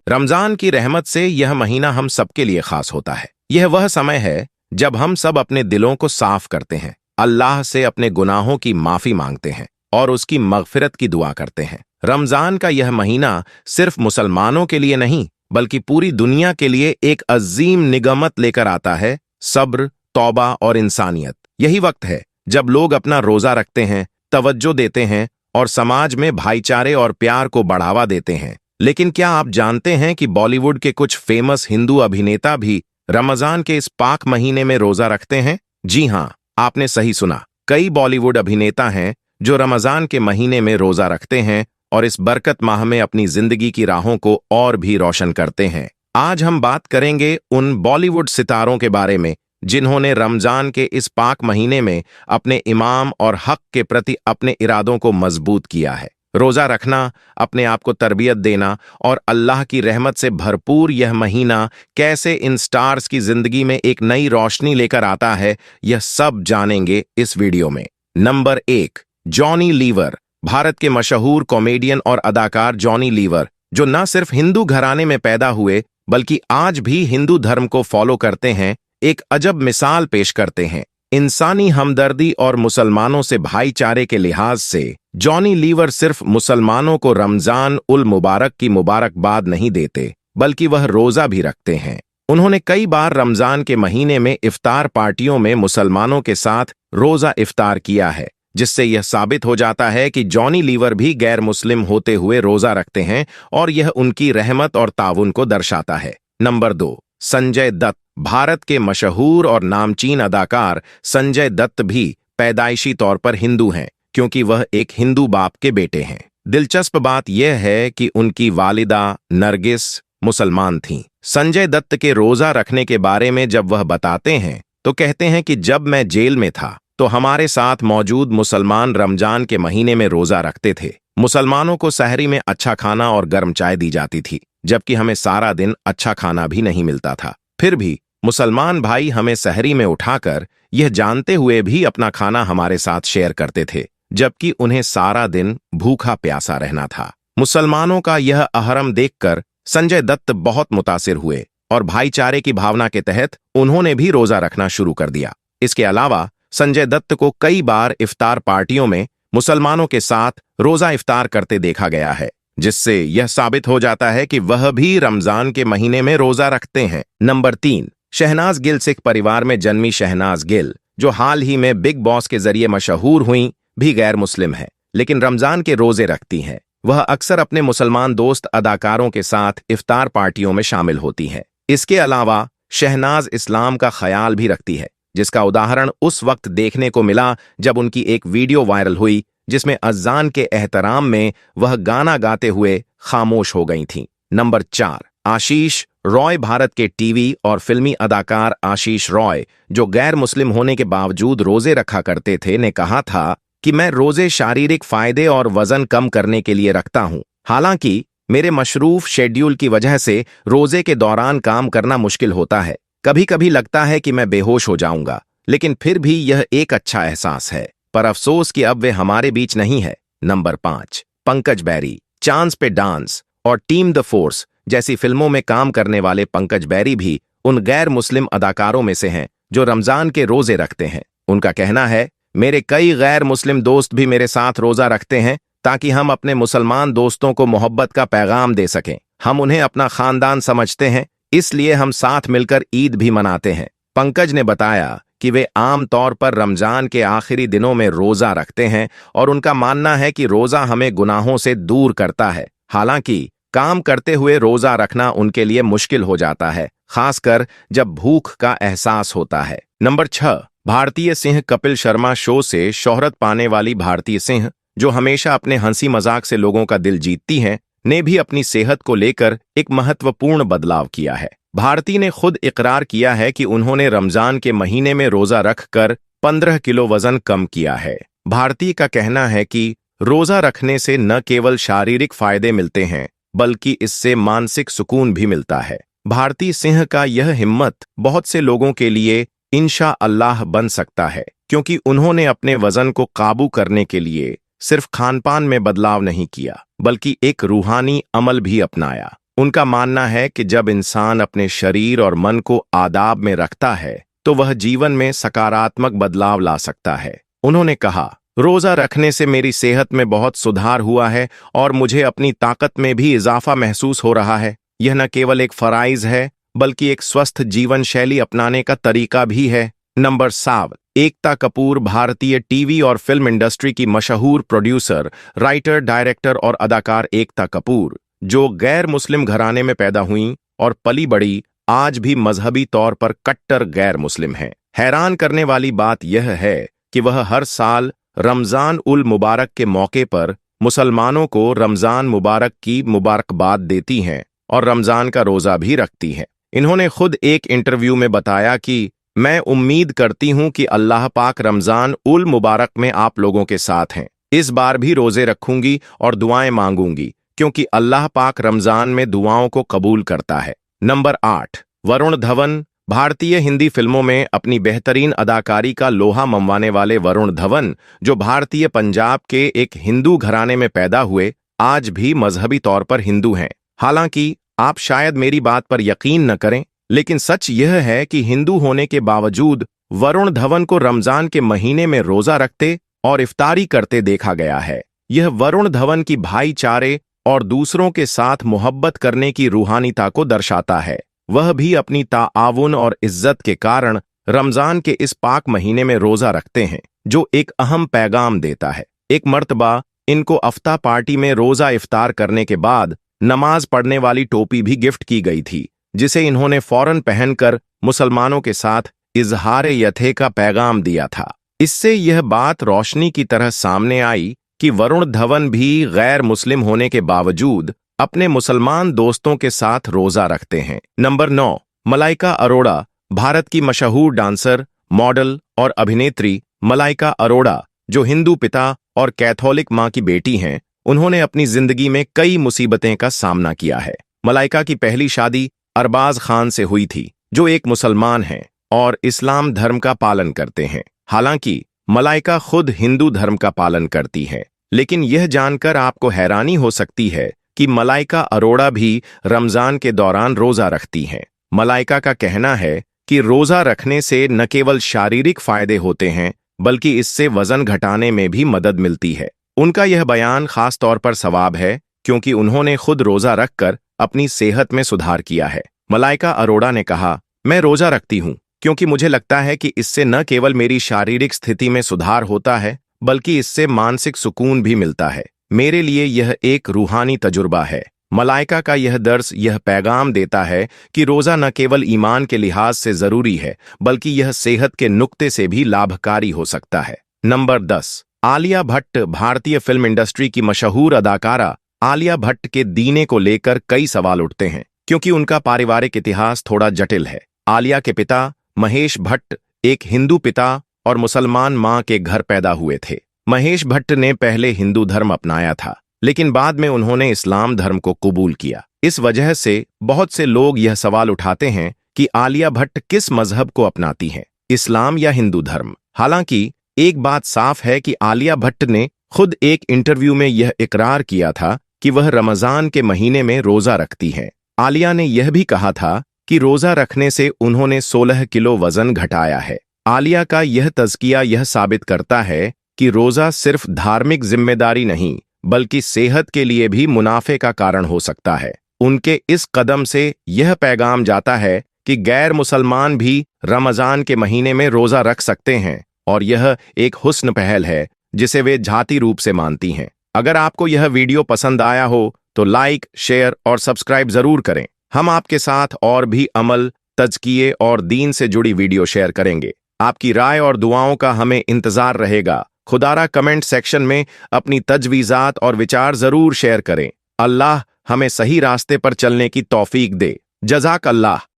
रमजान की रहमत से यह महीना हम सबके लिए खास होता है। यह वह समय है जब हम सब अपने दिलों को साफ करते हैं, अल्लाह से अपने गुनाहों की माफी मांगते हैं और उसकी मगफिरत की दुआ करते हैं। रमजान का यह महीना सिर्फ मुसलमानों के लिए नहीं बल्कि पूरी दुनिया के लिए एक अजीम निगमत लेकर आता है, सब्र, तौबा और इंसानियत। यही वक्त है जब लोग अपना रोजा रखते हैं, तवज्जो देते हैं और समाज में भाईचारे और प्यार को बढ़ावा देते हैं। लेकिन क्या आप जानते हैं कि बॉलीवुड के कुछ फेमस हिंदू अभिनेता भी रमजान के इस पाक महीने में रोजा रखते हैं? जी हां, आपने सही सुना। कई बॉलीवुड अभिनेता हैं जो रमजान के महीने में रोजा रखते हैं और इस बरकत माह में अपनी जिंदगी की राहों को और भी रोशन करते हैं। आज हम बात करेंगे उन बॉलीवुड सितारों के बारे में जिन्होंने रमजान के इस पाक महीने में अपने इमाम और हक के प्रति अपने इरादों को मजबूत किया है। रोजा रखना, अपने आप को तरबियत देना और अल्लाह की रहमत से भरपूर यह महीना कैसे इन स्टार्स की जिंदगी में एक नई रोशनी लेकर आता है, यह सब जानेंगे इस वीडियो में। Number 1, Johnny liver. भारत के मशहूर कॉमेडियन और अदाकार जॉनी लीवर, जो न सिर्फ हिंदू घराने में पैदा हुए बल्कि आज भी हिंदू धर्म को फॉलो करते हैं, एक अजब मिसाल पेश करते हैं। इंसानी हमदर्दी और मुसलमानों से भाईचारे के लिहाज से जॉनी लीवर सिर्फ मुसलमानों को रमजान उल मुबारक की मुबारकबाद नहीं देते बल्कि वह रोजा भी रखते हैं। उन्होंने कई बार रमजान के महीने में इफ्तार पार्टियों में मुसलमानों के साथ रोजा इफ्तार किया है, जिससे यह साबित हो जाता है कि जॉनी लीवर भी गैर मुस्लिम होते हुए रोजा रखते हैं और यह उनकी रहमत और ताउन को दर्शाता है। नंबर 2, संजय दत्त। भारत के मशहूर और नामचीन अदाकार संजय दत्त भी पैदाइशी तौर पर हिंदू हैं, क्योंकि वह एक हिंदू बाप के बेटे हैं। दिलचस्प बात यह है कि उनकी वालिदा नरगिस मुसलमान थीं। संजय दत्त के रोजा रखने के बारे में जब वह बताते हैं तो कहते हैं कि जब मैं जेल में था तो हमारे साथ मौजूद मुसलमान रमजान के महीने में रोजा रखते थे। मुसलमानों को सहरी में अच्छा खाना और गर्म चाय दी जाती थी, जबकि हमें सारा दिन अच्छा खाना भी नहीं मिलता था। फिर भी मुसलमान भाई हमें सहरी में उठाकर यह जानते हुए भी अपना खाना हमारे साथ शेयर करते थे, जबकि उन्हें सारा दिन भूखा प्यासा रहना था। मुसलमानों का यह अहरम देखकर संजय दत्त बहुत मुतासिर हुए और भाईचारे की भावना के तहत उन्होंने भी रोजा रखना शुरू कर दिया। इसके अलावा संजय दत्त को कई बार इफ्तार पार्टियों में मुसलमानों के साथ रोजा इफ्तार करते देखा गया है, जिससे यह साबित हो जाता है कि वह भी रमजान के महीने में रोजा रखते हैं। नंबर 3, शहनाज गिल। सिख परिवार में जन्मी शहनाज गिल, जो हाल ही में बिग बॉस के जरिए मशहूर हुई, भी गैर मुस्लिम है लेकिन रमजान के रोजे रखती हैं। वह अक्सर अपने मुसलमान दोस्त अदाकारों के साथ इफ्तार पार्टियों में शामिल होती हैं। इसके अलावा शहनाज इस्लाम का ख्याल भी रखती है, जिसका उदाहरण उस वक्त देखने को मिला जब उनकी एक वीडियो वायरल हुई जिसमें अज़ान के एहतराम में वह गाना गाते हुए खामोश हो गई थीं। नंबर 4, आशीष रॉय। भारत के टीवी और फिल्मी अदाकार आशीष रॉय, जो गैर मुस्लिम होने के बावजूद रोजे रखा करते थे, ने कहा था कि मैं रोजे शारीरिक फायदे और वजन कम करने के लिए रखता हूं। हालांकि मेरे मशरूफ शेड्यूल की वजह से रोजे के दौरान काम करना मुश्किल होता है। कभी कभी लगता है कि मैं बेहोश हो जाऊंगा, लेकिन फिर भी यह एक अच्छा एहसास है। पर अफसोस कि अब वे हमारे बीच नहीं है। नंबर 5, पंकज बैरी। चांस पे डांस और टीम द फोर्स जैसी फिल्मों में काम करने वाले पंकज बैरी भी उन गैर मुस्लिम अदाकारों में से हैं जो रमजान के रोजे रखते हैं। उनका कहना है, मेरे कई गैर मुस्लिम दोस्त भी मेरे साथ रोजा रखते हैं ताकि हम अपने मुसलमान दोस्तों को मोहब्बत का पैगाम दे सकें। हम उन्हें अपना खानदान समझते हैं, इसलिए हम साथ मिलकर ईद भी मनाते हैं। पंकज ने बताया कि वे आम तौर पर रमजान के आखिरी दिनों में रोजा रखते हैं और उनका मानना है कि रोजा हमें गुनाहों से दूर करता है। हालांकि काम करते हुए रोजा रखना उनके लिए मुश्किल हो जाता है, खासकर जब भूख का एहसास होता है। नंबर 6, भारतीय सिंह। कपिल शर्मा शो से शोहरत पाने वाली भारतीय सिंह, जो हमेशा अपने हंसी मजाक से लोगों का दिल जीतती हैं, ने भी अपनी सेहत को लेकर एक महत्वपूर्ण बदलाव किया है। भारती ने खुद इकरार किया है कि उन्होंने रमजान के महीने में रोजा रखकर 15 किलो वजन कम किया है। भारती का कहना है कि रोजा रखने से न केवल शारीरिक फायदे मिलते हैं बल्कि इससे मानसिक सुकून भी मिलता है। भारती सिंह का यह हिम्मत बहुत से लोगों के लिए इंशा अल्लाह बन सकता है, क्योंकि उन्होंने अपने वजन को काबू करने के लिए सिर्फ खानपान में बदलाव नहीं किया बल्कि एक रूहानी अमल भी अपनाया। उनका मानना है कि जब इंसान अपने शरीर और मन को आदाब में रखता है तो वह जीवन में सकारात्मक बदलाव ला सकता है। उन्होंने कहा, रोजा रखने से मेरी सेहत में बहुत सुधार हुआ है और मुझे अपनी ताकत में भी इजाफा महसूस हो रहा है। यह न केवल एक फराइज है बल्कि एक स्वस्थ जीवन शैली अपनाने का तरीका भी है। नंबर 7, एकता कपूर भारतीय टीवी और फिल्म इंडस्ट्री की मशहूर प्रोड्यूसर, राइटर, डायरेक्टर और अदाकार एकता कपूर, जो गैर मुस्लिम घराने में पैदा हुईं और पली बड़ी, आज भी मजहबी तौर पर कट्टर गैर मुस्लिम हैं। हैरान करने वाली बात यह है कि वह हर साल रमजान उल मुबारक के मौके पर मुसलमानों को रमजान मुबारक की मुबारकबाद देती हैं और रमजान का रोजा भी रखती हैं। इन्होंने खुद एक इंटरव्यू में बताया कि मैं उम्मीद करती हूं कि अल्लाह पाक रमजान उल मुबारक में आप लोगों के साथ हैं। इस बार भी रोजे रखूंगी और दुआएं मांगूंगी क्योंकि अल्लाह पाक रमजान में दुआओं को कबूल करता है। नंबर 8, वरुण धवन भारतीय हिंदी फिल्मों में अपनी बेहतरीन अदाकारी का लोहा मनवाने वाले वरुण धवन, जो भारतीय पंजाब के एक हिंदू घराने में पैदा हुए, आज भी मजहबी तौर पर हिंदू हैं। हालांकि आप शायद मेरी बात पर यकीन न करें, लेकिन सच यह है कि हिंदू होने के बावजूद वरुण धवन को रमजान के महीने में रोजा रखते और इफ्तारी करते देखा गया है। यह वरुण धवन की भाईचारे और दूसरों के साथ मोहब्बत करने की रूहानीता को दर्शाता है। वह भी अपनी ताआवुन और इज्जत के कारण रमजान के इस पाक महीने में रोजा रखते हैं, जो एक अहम पैगाम देता है। एक मर्तबा इनको अफ्ताह पार्टी में रोजा इफ्तार करने के बाद नमाज पढ़ने वाली टोपी भी गिफ्ट की गई थी, जिसे इन्होंने फौरन पहनकर मुसलमानों के साथ इजहार यथे का पैगाम दिया था। इससे यह बात रोशनी की तरह सामने आई कि वरुण धवन भी गैर मुस्लिम होने के बावजूद अपने मुसलमान दोस्तों के साथ रोजा रखते हैं। नंबर 9, मलाइका अरोड़ा भारत की मशहूर डांसर, मॉडल और अभिनेत्री मलाइका अरोड़ा, जो हिंदू पिता और कैथोलिक मां की बेटी हैं, उन्होंने अपनी जिंदगी में कई मुसीबतें का सामना किया है। मलाइका की पहली शादी अरबाज खान से हुई थी, जो एक मुसलमान हैं और इस्लाम धर्म का पालन करते हैं। हालांकि मलाइका खुद हिंदू धर्म का पालन करती है, लेकिन यह जानकर आपको हैरानी हो सकती है कि मलाइका अरोड़ा भी रमजान के दौरान रोजा रखती हैं। मलाइका का कहना है कि रोजा रखने से न केवल शारीरिक फायदे होते हैं, बल्कि इससे वजन घटाने में भी मदद मिलती है। उनका यह बयान खास तौर पर सवाब है क्योंकि उन्होंने खुद रोजा रखकर अपनी सेहत में सुधार किया है। मलाइका अरोड़ा ने कहा, मैं रोजा रखती हूं क्योंकि मुझे लगता है कि इससे न केवल मेरी शारीरिक स्थिति में सुधार होता है, बल्कि इससे मानसिक सुकून भी मिलता है। मेरे लिए यह एक रूहानी तजुर्बा है। मलाइका का यह दर्स यह पैगाम देता है कि रोजा न केवल ईमान के लिहाज से जरूरी है, बल्कि यह सेहत के नुक्ते से भी लाभकारी हो सकता है। नंबर 10, आलिया भट्ट भारतीय फिल्म इंडस्ट्री की मशहूर अदाकारा। आलिया भट्ट के दीने को लेकर कई सवाल उठते हैं क्योंकि उनका पारिवारिक इतिहास थोड़ा जटिल है। आलिया के पिता महेश भट्ट एक हिंदू पिता और मुसलमान मां के घर पैदा हुए थे। महेश भट्ट ने पहले हिंदू धर्म अपनाया था, लेकिन बाद में उन्होंने इस्लाम धर्म को कबूल किया। इस वजह से बहुत से लोग यह सवाल उठाते हैं कि आलिया भट्ट किस मजहब को अपनाती हैं, इस्लाम या हिंदू धर्म। हालांकि एक बात साफ है कि आलिया भट्ट ने खुद एक इंटरव्यू में यह इकरार किया था कि वह रमजान के महीने में रोजा रखती हैं। आलिया ने यह भी कहा था कि रोजा रखने से उन्होंने 16 किलो वजन घटाया है। आलिया का यह तज़किया यह साबित करता है कि रोजा सिर्फ धार्मिक जिम्मेदारी नहीं, बल्कि सेहत के लिए भी मुनाफे का कारण हो सकता है। उनके इस कदम से यह पैगाम जाता है कि गैर मुसलमान भी रमजान के महीने में रोजा रख सकते हैं और यह एक हुस्न पहल है जिसे वे जाती रूप से मानती हैं। अगर आपको यह वीडियो पसंद आया हो तो लाइक, शेयर और सब्सक्राइब जरूर करें। हम आपके साथ और भी अमल, तज़किये और दीन से जुड़ी वीडियो शेयर करेंगे। आपकी राय और दुआओं का हमें इंतजार रहेगा। खुदारा कमेंट सेक्शन में अपनी तजवीज़ात और विचार जरूर शेयर करें। अल्लाह हमें सही रास्ते पर चलने की तौफीक दे। जज़ाक अल्लाह।